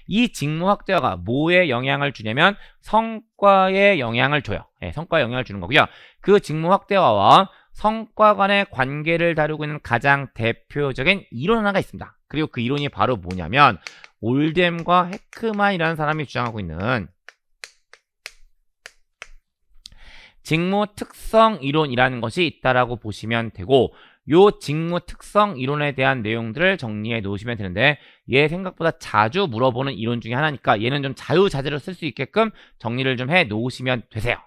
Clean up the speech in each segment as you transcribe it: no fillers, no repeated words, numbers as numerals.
이 직무 확대화가 뭐에 영향을 주냐면 성과에 영향을 줘요. 네, 성과에 영향을 주는 거고요. 그 직무 확대화와 성과 간의 관계를 다루고 있는 가장 대표적인 이론 하나가 있습니다. 그리고 그 이론이 바로 뭐냐면 올뎀과 헤크만이라는 사람이 주장하고 있는 직무 특성 이론이라는 것이 있다라고 보시면 되고, 요 직무 특성 이론에 대한 내용들을 정리해 놓으시면 되는데, 얘 생각보다 자주 물어보는 이론 중에 하나니까 얘는 좀 자유자재로 쓸 수 있게끔 정리를 좀 해 놓으시면 되세요.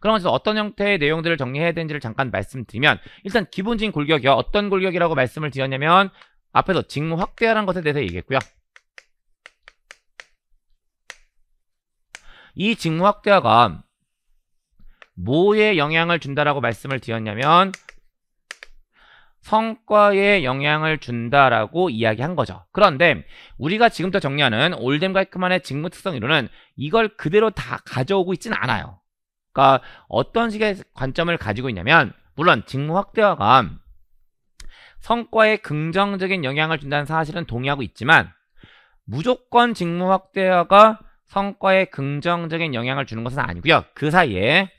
그러면서 어떤 형태의 내용들을 정리해야 되는지를 잠깐 말씀드리면, 일단 기본적인 골격이요. 어떤 골격이라고 말씀을 드렸냐면 앞에서 직무 확대하라는 것에 대해서 얘기했고요. 이 직무 확대화가 뭐에 영향을 준다라고 말씀을 드렸냐면 성과에 영향을 준다라고 이야기한 거죠. 그런데 우리가 지금부터 정리하는 올뎀과 헤크만의 직무 특성 이론은 이걸 그대로 다 가져오고 있지는 않아요. 그러니까 어떤 식의 관점을 가지고 있냐면, 물론 직무 확대화가 성과에 긍정적인 영향을 준다는 사실은 동의하고 있지만 무조건 직무 확대화가 성과에 긍정적인 영향을 주는 것은 아니고요. 그 사이에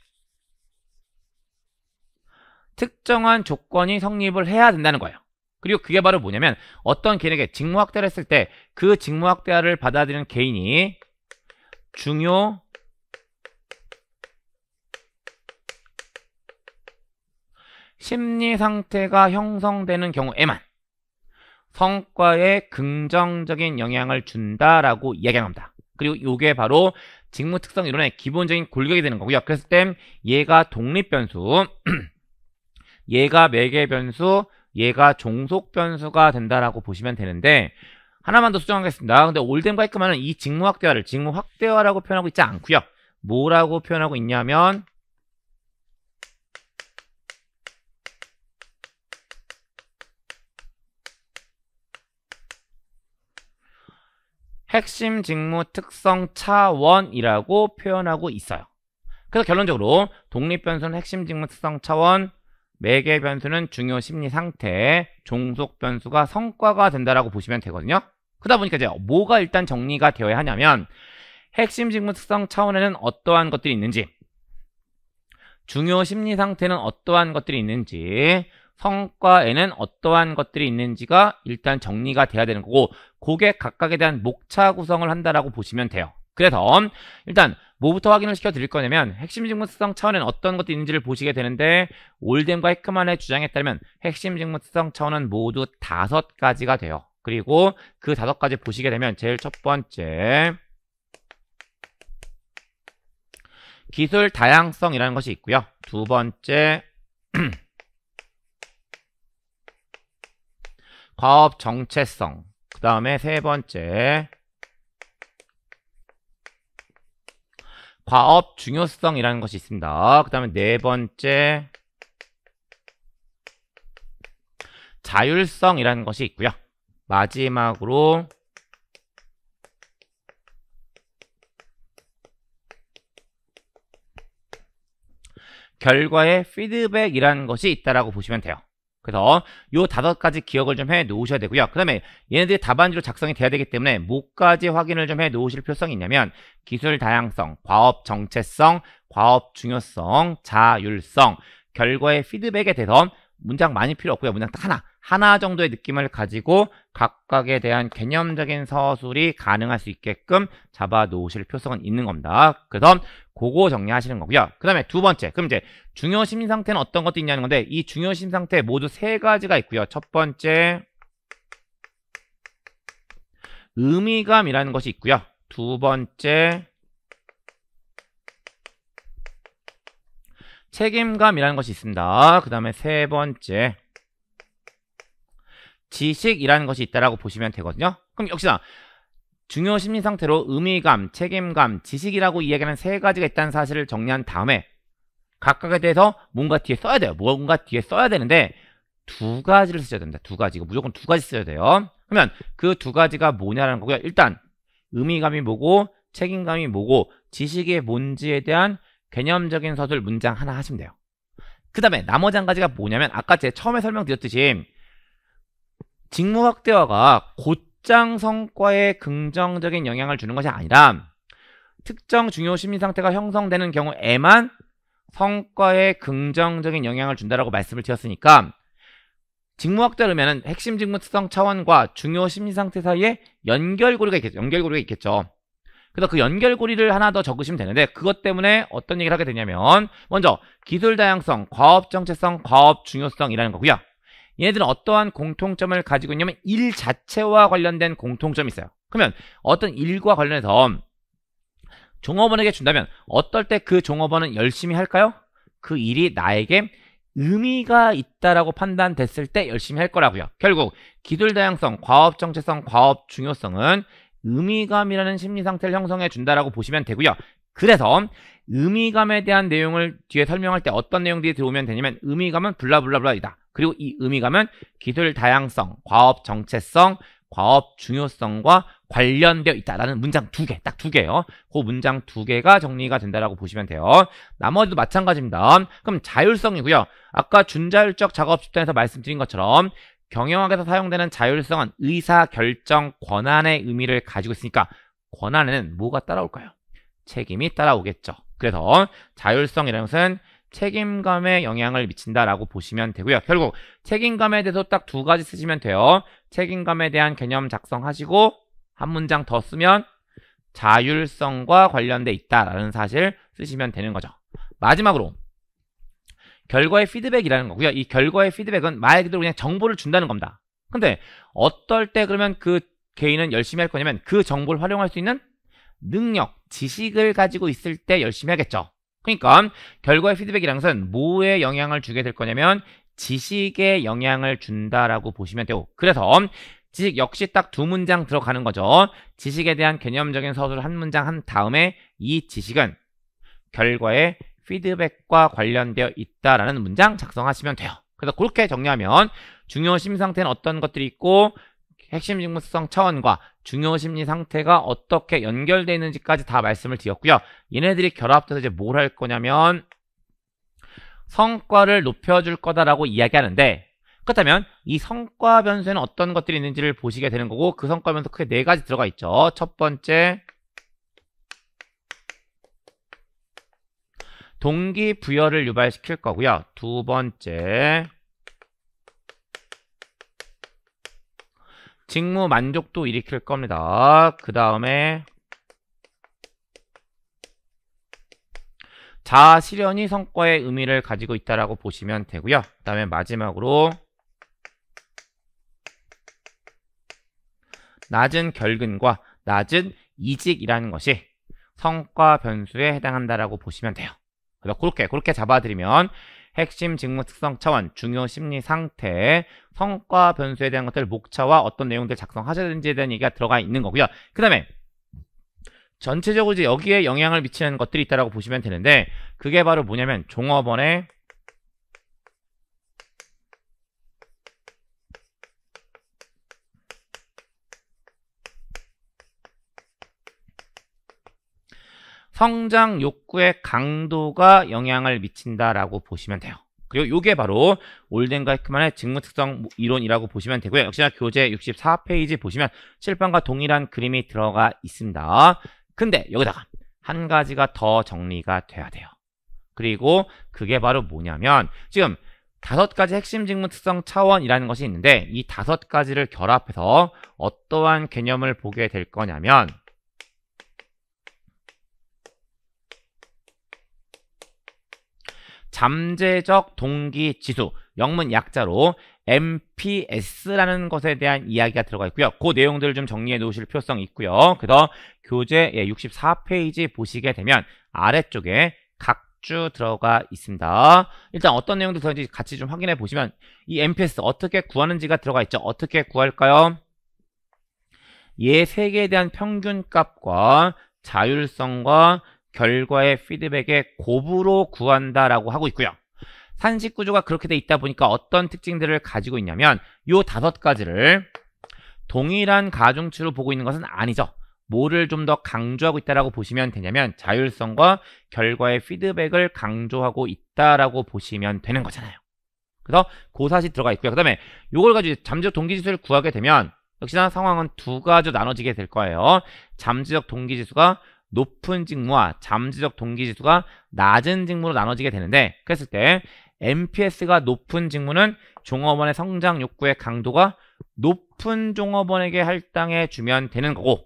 특정한 조건이 성립을 해야 된다는 거예요. 그리고 그게 바로 뭐냐면, 어떤 개인에게 직무 확대를 했을 때 그 직무 확대를 받아들이는 개인이 중요 심리 상태가 형성되는 경우에만 성과에 긍정적인 영향을 준다라고 이야기합니다. 그리고 이게 바로 직무 특성 이론의 기본적인 골격이 되는 거고요. 그랬을 땐 얘가 독립변수 얘가 매개변수, 얘가 종속변수가 된다라고 보시면 되는데, 하나만 더 수정하겠습니다. 근데 올뎀과 헤크만은 이 직무 확대화를 직무 확대화라고 표현하고 있지 않고요. 뭐라고 표현하고 있냐면 핵심 직무 특성 차원이라고 표현하고 있어요. 그래서 결론적으로 독립변수는 핵심 직무 특성 차원, 매개 변수는 중요 심리 상태, 종속 변수가 성과가 된다라고 보시면 되거든요. 그러다 보니까 이제 뭐가 일단 정리가 되어야 하냐면, 핵심 직무 특성 차원에는 어떠한 것들이 있는지, 중요 심리 상태는 어떠한 것들이 있는지, 성과에는 어떠한 것들이 있는지가 일단 정리가 돼야 되는 거고, 그게 각각에 대한 목차 구성을 한다라고 보시면 돼요. 그래서 일단 뭐부터 확인을 시켜 드릴 거냐면, 핵심 직무 특성 차원에는 어떤 것들이 있는지를 보시게 되는데, 올뎀과 헤크만의 주장에 따르면 핵심 직무 특성 차원은 모두 5가지가 돼요. 그리고 그 5가지 보시게 되면 제일 첫 번째 기술 다양성이라는 것이 있고요. 두 번째 과업 정체성, 그 다음에 세 번째 과업 중요성이라는 것이 있습니다. 그 다음에 네 번째 자율성이라는 것이 있고요. 마지막으로 결과의 피드백이라는 것이 있다라고 보시면 돼요. 그래서 요 5가지 기억을 좀 해 놓으셔야 되고요. 그 다음에 얘네들이 답안지로 작성이 돼야 되기 때문에 뭐까지 확인을 좀 해 놓으실 필요성이 있냐면, 기술 다양성, 과업 정체성, 과업 중요성, 자율성, 결과의 피드백에 대해서 문장 많이 필요 없고요. 문장 딱 하나 정도의 느낌을 가지고 각각에 대한 개념적인 서술이 가능할 수 있게끔 잡아 놓으실 필요성은 있는 겁니다. 그래서 그거 정리하시는 거고요. 그 다음에 두 번째, 그럼 이제 중요 심리 상태는 어떤 것도 있냐는 건데, 이 중요 심리 상태 모두 3가지가 있고요. 첫 번째 의미감이라는 것이 있고요. 두 번째 책임감이라는 것이 있습니다. 그 다음에 세 번째 지식이라는 것이 있다라고 보시면 되거든요. 그럼 역시나 중요 심리 상태로 의미감, 책임감, 지식이라고 이야기하는 3가지가 있다는 사실을 정리한 다음에 각각에 대해서 뭔가 뒤에 써야 돼요. 뭔가 뒤에 써야 되는데 2가지를 쓰셔야 됩니다. 2가지. 이거 무조건 2가지 써야 돼요. 그러면 그 2가지가 뭐냐라는 거고요. 일단 의미감이 뭐고 책임감이 뭐고 지식이 뭔지에 대한 개념적인 서술 문장 하나 하시면 돼요. 그 다음에 나머지 한 가지가 뭐냐면, 아까 제가 처음에 설명드렸듯이 직무 확대화가 입장 성과에 긍정적인 영향을 주는 것이 아니라 특정 중요 심리 상태가 형성되는 경우에만 성과에 긍정적인 영향을 준다라고 말씀을 드렸으니까 직무학자로 면은 핵심 직무 특성 차원과 중요 심리 상태 사이에 연결고리가 있겠죠. 그래서 그 연결고리를 하나 더 적으시면 되는데 그것 때문에 어떤 얘기를 하게 되냐면 먼저 기술 다양성, 과업 정체성, 과업 중요성이라는 거고요. 얘네들은 어떠한 공통점을 가지고 있냐면 일 자체와 관련된 공통점이 있어요. 그러면 어떤 일과 관련해서 종업원에게 준다면 어떨 때 그 종업원은 열심히 할까요? 그 일이 나에게 의미가 있다라고 판단됐을 때 열심히 할 거라고요. 결국 기술 다양성, 과업 정체성, 과업 중요성은 의미감이라는 심리 상태를 형성해 준다라고 보시면 되고요. 그래서 의미감에 대한 내용을 뒤에 설명할 때 어떤 내용들이 들어오면 되냐면 의미감은 블라블라블라이다. 그리고 이 의미감은 기술 다양성, 과업 정체성, 과업 중요성과 관련되어 있다라는 문장 두 개, 딱 두 개예요. 그 문장 두 개가 정리가 된다라고 보시면 돼요. 나머지도 마찬가지입니다. 그럼 자율성이고요. 아까 준자율적 작업 집단에서 말씀드린 것처럼 경영학에서 사용되는 자율성은 의사결정 권한의 의미를 가지고 있으니까 권한에는 뭐가 따라올까요? 책임이 따라오겠죠. 그래서 자율성이라는 것은 책임감에 영향을 미친다라고 보시면 되고요. 결국 책임감에 대해서 딱 두 가지 쓰시면 돼요. 책임감에 대한 개념 작성하시고 한 문장 더 쓰면 자율성과 관련돼 있다라는 사실 쓰시면 되는 거죠. 마지막으로 결과의 피드백이라는 거고요. 이 결과의 피드백은 말 그대로 그냥 정보를 준다는 겁니다. 근데 어떨 때 그러면 그 개인은 열심히 할 거냐면 그 정보를 활용할 수 있는 능력, 지식을 가지고 있을 때 열심히 하겠죠. 그러니까 결과의 피드백이라는 것은 뭐에 영향을 주게 될 거냐면 지식에 영향을 준다라고 보시면 되고 그래서 지식 역시 딱 두 문장 들어가는 거죠. 지식에 대한 개념적인 서술을 한 문장 한 다음에 이 지식은 결과의 피드백과 관련되어 있다라는 문장 작성하시면 돼요. 그래서 그렇게 정리하면 중요 심리 상태는 어떤 것들이 있고 핵심 직무성 차원과 중요 심리 상태가 어떻게 연결되어 있는지까지 다 말씀을 드렸고요. 얘네들이 결합돼서 이제 뭘 할 거냐면 성과를 높여줄 거다라고 이야기하는데 그렇다면 이 성과 변수에는 어떤 것들이 있는지를 보시게 되는 거고 그 성과 변수 크게 네 가지 들어가 있죠. 첫 번째 동기부여를 유발시킬 거고요. 두 번째 직무 만족도 일으킬 겁니다. 그 다음에 자아 실현이 성과의 의미를 가지고 있다라고 보시면 되고요. 그 다음에 마지막으로 낮은 결근과 낮은 이직이라는 것이 성과 변수에 해당한다라고 보시면 돼요. 그래서 그렇게 잡아드리면 핵심 직무 특성 차원, 중요 심리 상태, 성과 변수에 대한 것들 목차와 어떤 내용들 작성하셔야 되는지에 대한 얘기가 들어가 있는 거고요. 그 다음에 전체적으로 이제 여기에 영향을 미치는 것들이 있다라고 보시면 되는데 그게 바로 뭐냐면 종업원의 성장 욕구의 강도가 영향을 미친다라고 보시면 돼요. 그리고 이게 바로 올덴과 헤크만의 직무 특성 이론이라고 보시면 되고요. 역시나 교재 64페이지 보시면 칠판과 동일한 그림이 들어가 있습니다. 근데 여기다가 한 가지가 더 정리가 돼야 돼요. 그리고 그게 바로 뭐냐면 지금 5가지 핵심 직무 특성 차원이라는 것이 있는데 이 5가지를 결합해서 어떠한 개념을 보게 될 거냐면 잠재적 동기 지수, 영문 약자로 MPS라는 것에 대한 이야기가 들어가 있고요. 그 내용들을 좀 정리해 놓으실 필요성이 있고요. 그래서 교재 64페이지 보시게 되면 아래쪽에 각주 들어가 있습니다. 일단 어떤 내용들 들어있는지 같이 좀 확인해 보시면 이 MPS 어떻게 구하는지가 들어가 있죠. 어떻게 구할까요? 얘 세 개에 대한 평균값과 자율성과 결과의 피드백의 곱으로 구한다라고 하고 있고요. 산식 구조가 그렇게 돼 있다 보니까 어떤 특징들을 가지고 있냐면 이 5가지를 동일한 가중치로 보고 있는 것은 아니죠. 뭐를 좀 더 강조하고 있다라고 보시면 되냐면 자율성과 결과의 피드백을 강조하고 있다라고 보시면 되는 거잖아요. 그래서 그 사실 들어가 있고요. 그 다음에 이걸 가지고 잠재적 동기지수를 구하게 되면 역시나 상황은 두 가지로 나눠지게 될 거예요. 잠재적 동기지수가 높은 직무와 잠재적 동기지수가 낮은 직무로 나눠지게 되는데, 그랬을 때 NPS가 높은 직무는 종업원의 성장 욕구의 강도가 높은 종업원에게 할당해 주면 되는 거고,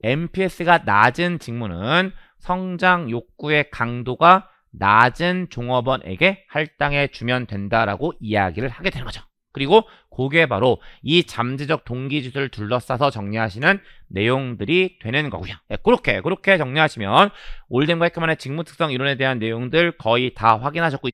NPS가 낮은 직무는 성장 욕구의 강도가 낮은 종업원에게 할당해 주면 된다라고 이야기를 하게 되는 거죠. 그리고 그게 바로 이 잠재적 동기지수를 둘러싸서 정리하시는 내용들이 되는 거고요. 네, 그렇게 정리하시면 올덴과 해커만의 직무 특성 이론에 대한 내용들 거의 다 확인하셨고